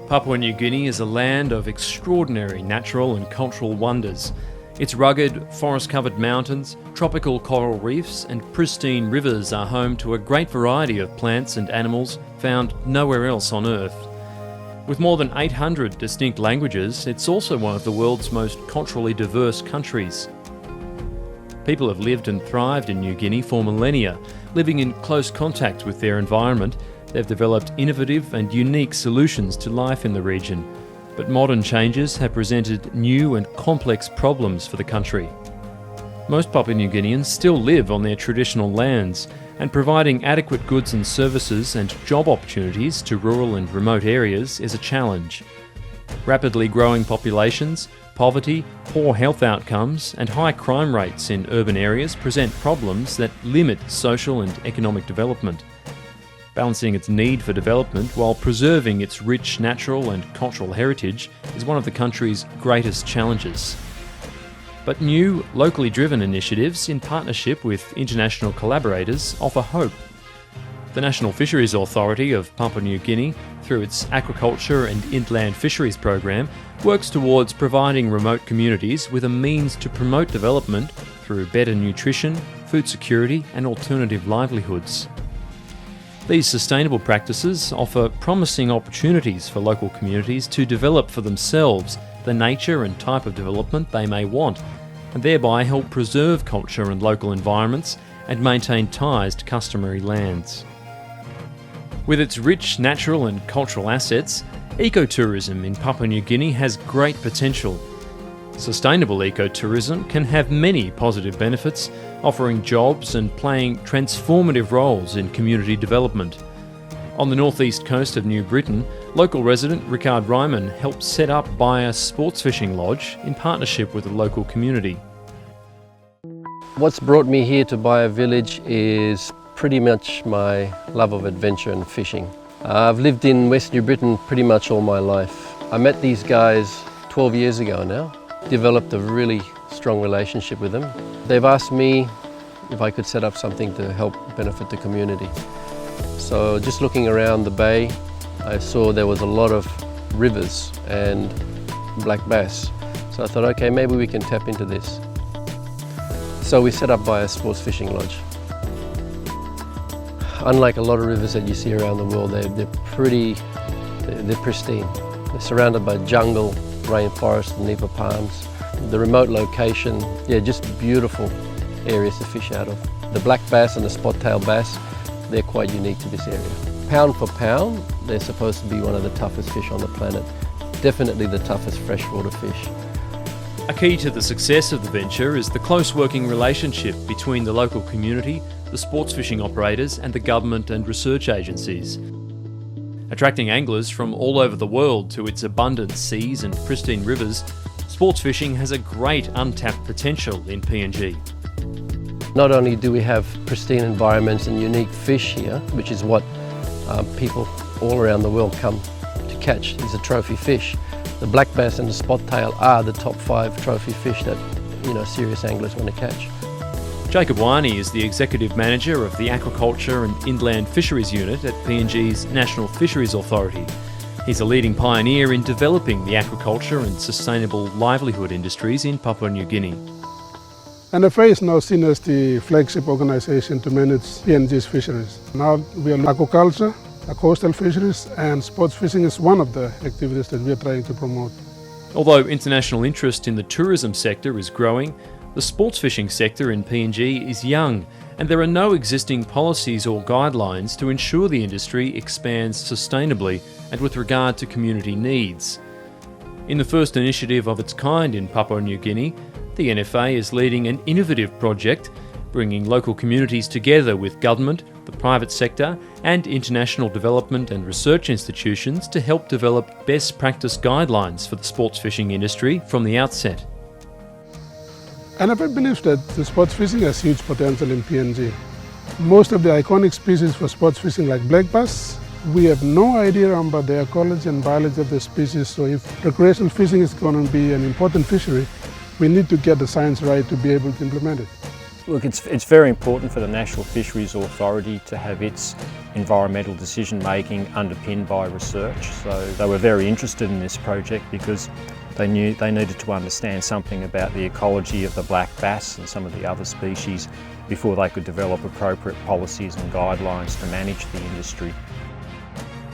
Papua New Guinea is a land of extraordinary natural and cultural wonders. Its rugged, forest-covered mountains, tropical coral reefs and pristine rivers are home to a great variety of plants and animals found nowhere else on Earth. With more than 800 distinct languages, it's also one of the world's most culturally diverse countries. People have lived and thrived in New Guinea for millennia, living in close contact with their environment. They've developed innovative and unique solutions to life in the region, but modern changes have presented new and complex problems for the country. Most Papua New Guineans still live on their traditional lands, and providing adequate goods and services and job opportunities to rural and remote areas is a challenge. Rapidly growing populations, poverty, poor health outcomes and high crime rates in urban areas present problems that limit social and economic development. Balancing its need for development while preserving its rich natural and cultural heritage is one of the country's greatest challenges. But new, locally driven initiatives in partnership with international collaborators offer hope. The National Fisheries Authority of Papua New Guinea, through its Aquaculture and Inland Fisheries program, works towards providing remote communities with a means to promote development through better nutrition, food security and alternative livelihoods. These sustainable practices offer promising opportunities for local communities to develop for themselves the nature and type of development they may want, and thereby help preserve culture and local environments and maintain ties to customary lands. With its rich natural and cultural assets, ecotourism in Papua New Guinea has great potential. Sustainable ecotourism can have many positive benefits, offering jobs and playing transformative roles in community development. On the northeast coast of New Britain, local resident Ricard Ryman helped set up Baia Sports Fishing Lodge in partnership with the local community. What's brought me here to Baia Village is pretty much my love of adventure and fishing. I've lived in West New Britain pretty much all my life. I met these guys 12 years ago now. Developed a really strong relationship with them. They've asked me if I could set up something to help benefit the community. So just looking around the bay, I saw there was a lot of rivers and black bass. So I thought, okay, maybe we can tap into this. So we set up Baia Sports Fishing Lodge. Unlike a lot of rivers that you see around the world, they're pristine. They're surrounded by jungle, rainforest and nipa palms. The remote location, just beautiful areas to fish out of. The black bass and the spot-tailed bass, they're quite unique to this area. Pound for pound, they're supposed to be one of the toughest fish on the planet. Definitely the toughest freshwater fish. A key to the success of the venture is the close working relationship between the local community, the sports fishing operators and the government and research agencies. Attracting anglers from all over the world to its abundant seas and pristine rivers, sports fishing has a great untapped potential in PNG. Not only do we have pristine environments and unique fish here, which is what people all around the world come to catch, is a trophy fish. The black bass and the spot-tail are the top 5 trophy fish that serious anglers want to catch. Jacob Winey is the Executive Manager of the Aquaculture and Inland Fisheries Unit at PNG's National Fisheries Authority. He's a leading pioneer in developing the aquaculture and sustainable livelihood industries in Papua New Guinea. NFA is now seen as the flagship organization to manage PNG's fisheries. Now we are aquaculture, coastal fisheries and sports fishing is one of the activities that we are trying to promote. Although international interest in the tourism sector is growing, the sports fishing sector in PNG is young, and there are no existing policies or guidelines to ensure the industry expands sustainably and with regard to community needs. In the first initiative of its kind in Papua New Guinea, the NFA is leading an innovative project, bringing local communities together with government, the private sector and international development and research institutions to help develop best practice guidelines for the sports fishing industry from the outset. NFA believes that the sports fishing has huge potential in PNG. Most of the iconic species for sports fishing like black bass, we have no idea about the ecology and biology of the species, so if recreational fishing is going to be an important fishery, we need to get the science right to be able to implement it. Look, it's very important for the National Fisheries Authority to have its environmental decision making underpinned by research. So they were very interested in this project because they knew they needed to understand something about the ecology of the black bass and some of the other species before they could develop appropriate policies and guidelines to manage the industry.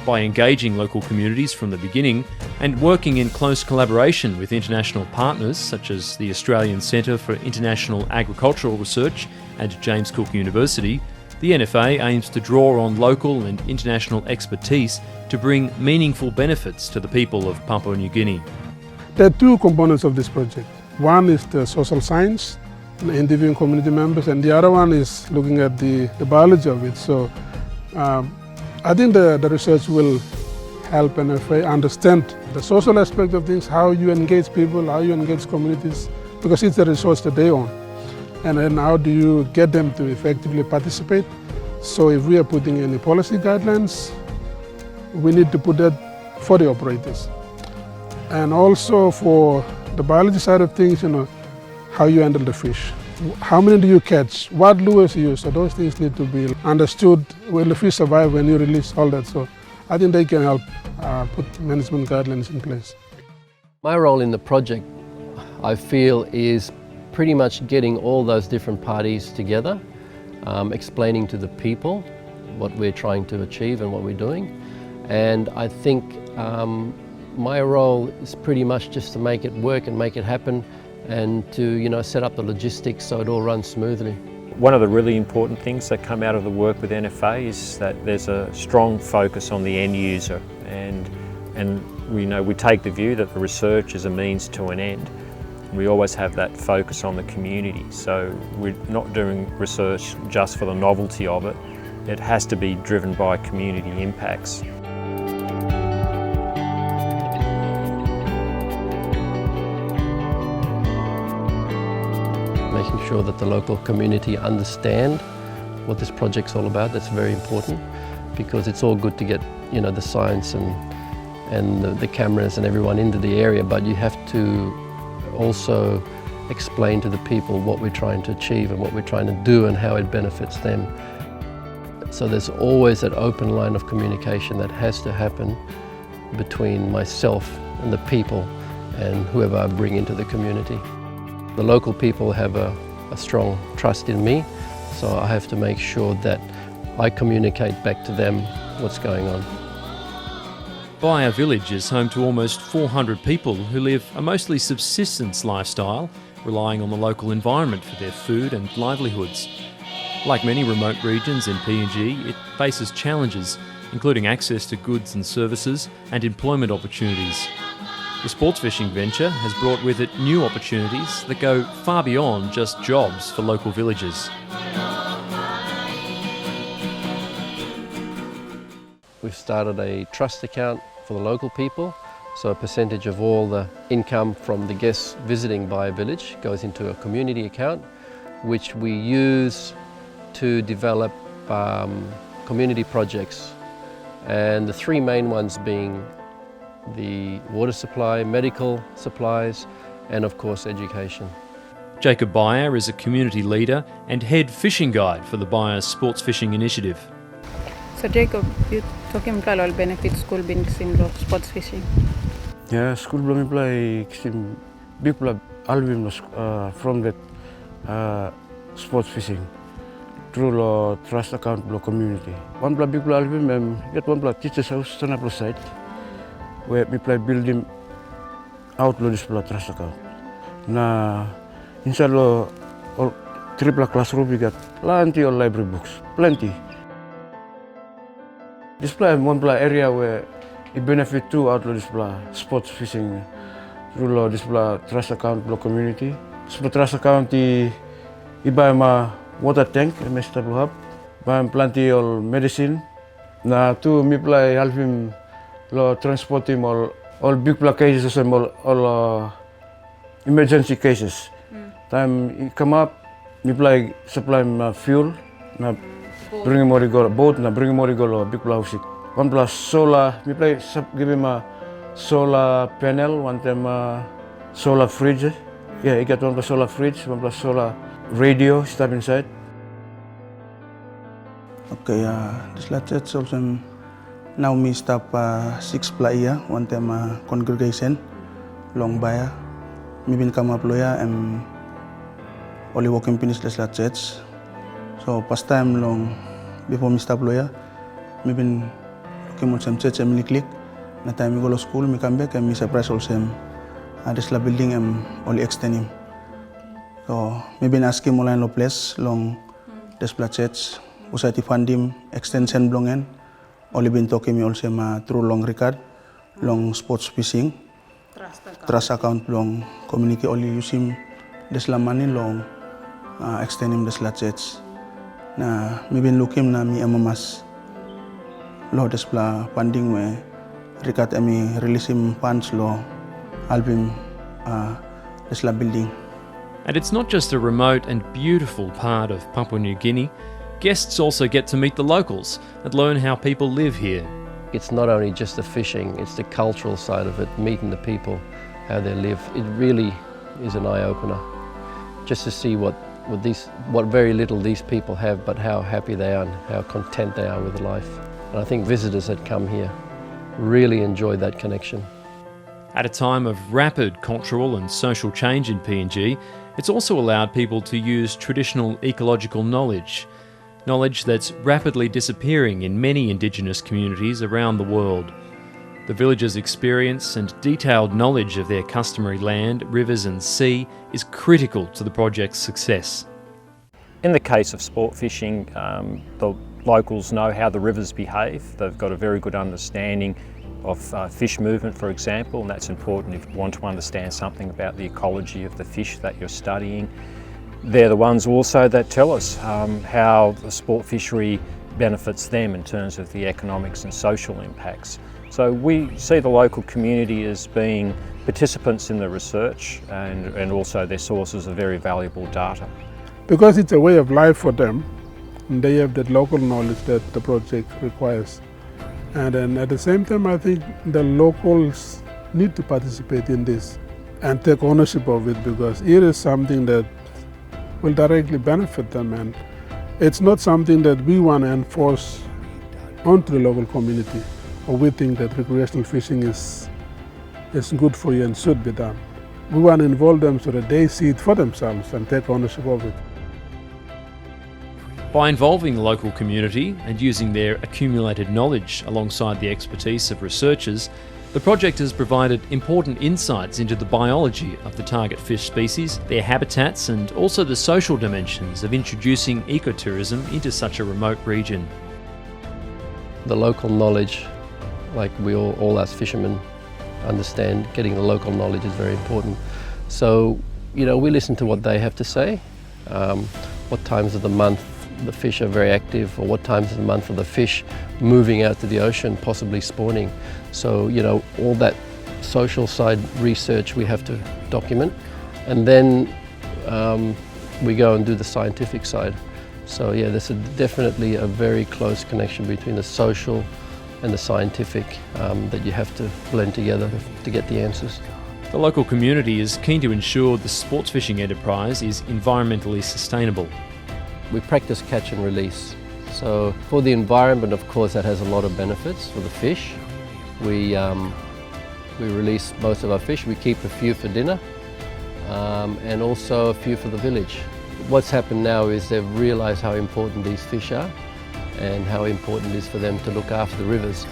By engaging local communities from the beginning and working in close collaboration with international partners such as the Australian Centre for International Agricultural Research and James Cook University, the NFA aims to draw on local and international expertise to bring meaningful benefits to the people of Papua New Guinea. There are two components of this project. One is the social science, interviewing community members, and the other one is looking at the biology of it. So I think the research will help NFA understand the social aspect of things, how you engage people, how you engage communities, because it's the resource that they own. And then how do you get them to effectively participate? So if we are putting any policy guidelines, we need to put that for the operators. And also for the biology side of things, how you handle the fish. How many do you catch? What lures you use? So those things need to be understood. Will the fish survive when you release all that? So I think they can help put management guidelines in place. My role in the project, I feel, is pretty much getting all those different parties together, explaining to the people what we're trying to achieve and what we're doing. And I think my role is pretty much just to make it work and make it happen, and to set up the logistics so it all runs smoothly. One of the really important things that come out of the work with NFA is that there's a strong focus on the end user, and we take the view that the research is a means to an end. We always have that focus on the community, so we're not doing research just for the novelty of it. It has to be driven by community impacts. Making sure that the local community understand what this project's all about. That's very important, because it's all good to get the science and the cameras and everyone into the area, but you have to also explain to the people what we're trying to achieve and what we're trying to do and how it benefits them. So there's always that open line of communication that has to happen between myself and the people and whoever I bring into the community. The local people have a strong trust in me, so I have to make sure that I communicate back to them what's going on. Baya Village is home to almost 400 people who live a mostly subsistence lifestyle, relying on the local environment for their food and livelihoods. Like many remote regions in PNG, it faces challenges, including access to goods and services and employment opportunities. The sports fishing venture has brought with it new opportunities that go far beyond just jobs for local villagers. We've started a trust account for the local people, so a percentage of all the income from the guests visiting Baya Village goes into a community account, which we use to develop community projects, and the three main ones being the water supply, medical supplies, and of course education. Jacob Baya is a community leader and head fishing guide for the Baya Sports Fishing Initiative. So Jacob, you talking about all benefits school being similar to sports fishing? Yeah, school belum apply kisim big club album from that sports fishing through the trust account block community. One block big club album get one block teachers house on the side where we play building outlaw this block trust account. Na inside lo all triple classroom we got plenty of library books, plenty. This play one play area where it benefit to outlaw this play sports fishing through this play trust account block community. So trust account I buy my water tank, MSW hub, buy plenty of medicine. Na to me play help him lo transport him all big play cases and all emergency cases. Time he come up, me play supply him fuel. Na bring him more go boat na bring him more go big play house. One plus solar, me play give him a solar panel, one time solar fridge. Yeah, he got one plus solar fridge, one plus solar radio step inside. Okay, this church also now me stop 6 year one time congregation long by me been come up lawyer and only working finish this church. So past time long before me stop lawyer, me been looking at some church and click. Na time me go to school, me come back and me surprise also this building and only extend him. So me been asking mo no place long this church. Usai funding extension blongen, only been talking me also through long record, long sports fishing, trust account long community only using this money long extending this church. Na me been looking na mi amamas lo this funding we record me releasing funds lo album this building. And it's not just a remote and beautiful part of Papua New Guinea. Guests also get to meet the locals and learn how people live here. It's not only just the fishing, it's the cultural side of it, meeting the people, how they live. It really is an eye-opener, just to see what very little these people have, but how happy they are and how content they are with life. And I think visitors that come here really enjoy that connection. At a time of rapid cultural and social change in PNG, it's also allowed people to use traditional ecological knowledge that's rapidly disappearing in many Indigenous communities around the world. The villagers' experience and detailed knowledge of their customary land, rivers and sea is critical to the project's success. In the case of sport fishing, the locals know how the rivers behave. They've got a very good understanding of fish movement, for example, and that's important if you want to understand something about the ecology of the fish that you're studying. They're the ones also that tell us how the sport fishery benefits them in terms of the economics and social impacts. So we see the local community as being participants in the research and also their sources of very valuable data. Because it's a way of life for them, and they have that local knowledge that the project requires. And then at the same time, I think the locals need to participate in this and take ownership of it, because it is something that will directly benefit them, and it's not something that we want to enforce onto the local community, or we think that recreational fishing is good for you and should be done. We want to involve them so that they see it for themselves and take ownership of it. By involving the local community and using their accumulated knowledge alongside the expertise of researchers, the project has provided important insights into the biology of the target fish species, their habitats, and also the social dimensions of introducing ecotourism into such a remote region. The local knowledge, like we all us fishermen understand, getting the local knowledge is very important. So, we listen to what they have to say, what times of the month the fish are very active, or what times of the month are the fish moving out to the ocean, possibly spawning. So, all that social side research we have to document, and then we go and do the scientific side. So yeah, there's definitely a very close connection between the social and the scientific that you have to blend together to get the answers. The local community is keen to ensure the sports fishing enterprise is environmentally sustainable. We practice catch and release. So for the environment, of course, that has a lot of benefits for the fish. We release most of our fish. We keep a few for dinner and also a few for the village. What's happened now is they've realised how important these fish are and how important it is for them to look after the rivers.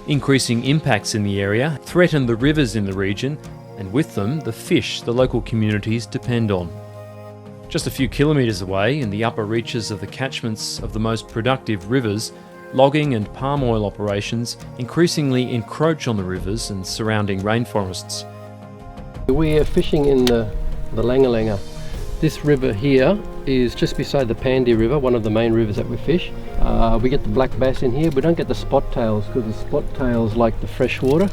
Increasing impacts in the area threaten the rivers in the region, and with them the fish the local communities depend on. Just a few kilometres away, in the upper reaches of the catchments of the most productive rivers, logging and palm oil operations increasingly encroach on the rivers and surrounding rainforests. We are fishing in the Langa. This river here is just beside the Pandy River, one of the main rivers that we fish. We get the black bass in here. We don't get the spot tails because the spot tails like the fresh water,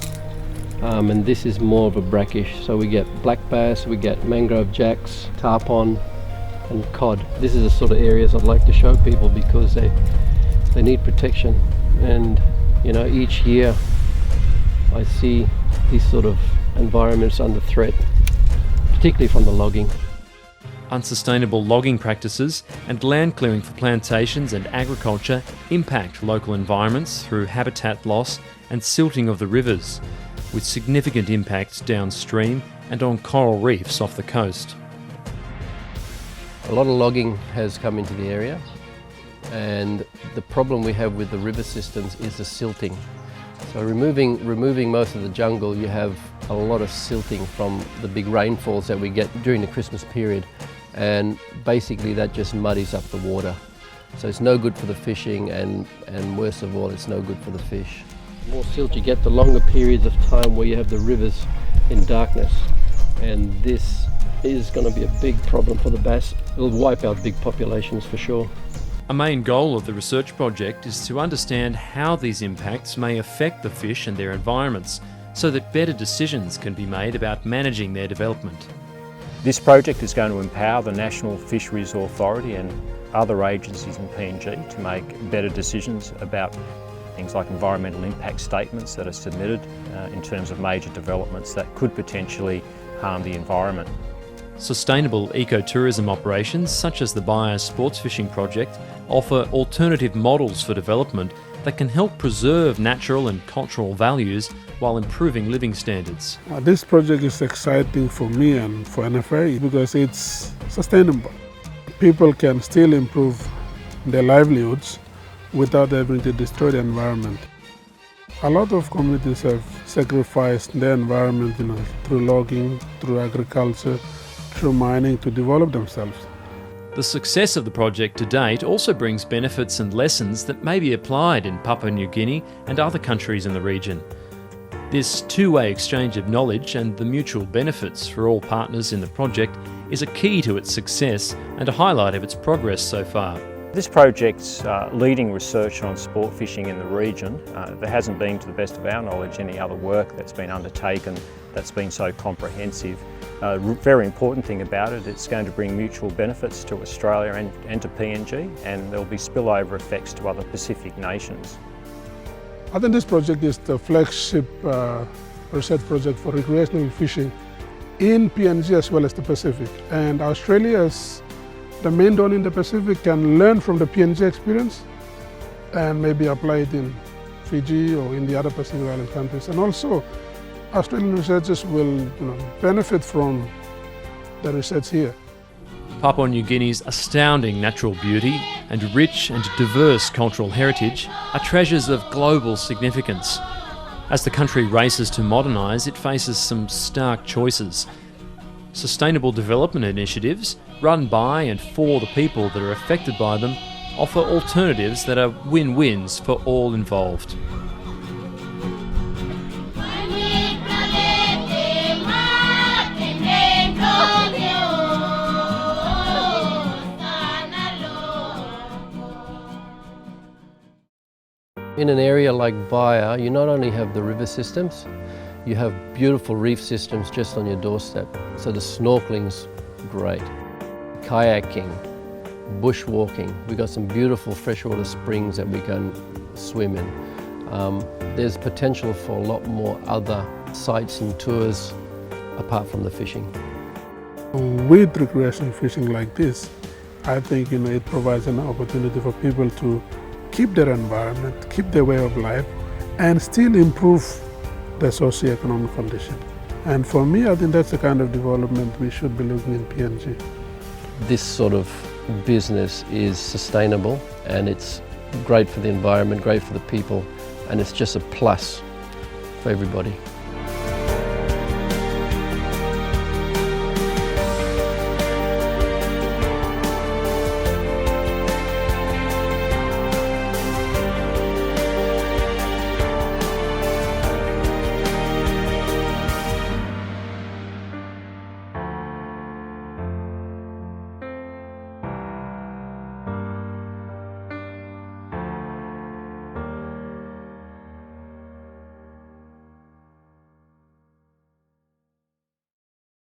and this is more of a brackish. So we get black bass, we get mangrove jacks, tarpon and cod. This is the sort of areas I'd like to show people because they need protection, and You know, each year I see these sort of environments under threat, particularly from the logging. Unsustainable logging practices and land clearing for plantations and agriculture impact local environments through habitat loss and silting of the rivers, with significant impacts downstream and on coral reefs off the coast. A lot of logging has come into the area, and the problem we have with the river systems is the silting. So removing most of the jungle, you have a lot of silting from the big rainfalls that we get during the Christmas period, and basically that just muddies up the water. So it's no good for the fishing, and worst of all, it's no good for the fish. The more silt you get, the longer periods of time where you have the rivers in darkness, and this is going to be a big problem for the bass. It'll wipe out big populations for sure. A main goal of the research project is to understand how these impacts may affect the fish and their environments, so that better decisions can be made about managing their development. This project is going to empower the National Fisheries Authority and other agencies in PNG to make better decisions about things like environmental impact statements that are submitted in terms of major developments that could potentially harm the environment. Sustainable ecotourism operations such as the Bio Sports Fishing Project offer alternative models for development that can help preserve natural and cultural values while improving living standards. This project is exciting for me and for NFA because it's sustainable. People can still improve their livelihoods without having to destroy the environment. A lot of communities have sacrificed their environment, through logging, through agriculture, through mining to develop themselves. The success of the project to date also brings benefits and lessons that may be applied in Papua New Guinea and other countries in the region. This two-way exchange of knowledge and the mutual benefits for all partners in the project is a key to its success and a highlight of its progress so far. This project's leading research on sport fishing in the region. There hasn't been, to the best of our knowledge, any other work that's been undertaken that's been so comprehensive. Very important thing about it, it's going to bring mutual benefits to Australia and to PNG, and there'll be spillover effects to other Pacific nations. I think this project is the flagship research project for recreational fishing in PNG as well as the Pacific. And Australia, as the main donor in the Pacific, can learn from the PNG experience and maybe apply it in Fiji or in the other Pacific Island countries. And also, Australian researchers will benefit from the research here. Papua New Guinea's astounding natural beauty and rich and diverse cultural heritage are treasures of global significance. As the country races to modernise, it faces some stark choices. Sustainable development initiatives, run by and for the people that are affected by them, offer alternatives that are win-wins for all involved. In an area like Baya, you not only have the river systems, you have beautiful reef systems just on your doorstep. So the snorkeling's great. Kayaking, bushwalking, we've got some beautiful freshwater springs that we can swim in. There's potential for a lot more other sites and tours apart from the fishing. With recreational fishing like this, I think it provides an opportunity for people to keep their environment, keep their way of life, and still improve their socio-economic condition. And for me, I think that's the kind of development we should be looking in PNG. This sort of business is sustainable, and it's great for the environment, great for the people, and it's just a plus for everybody.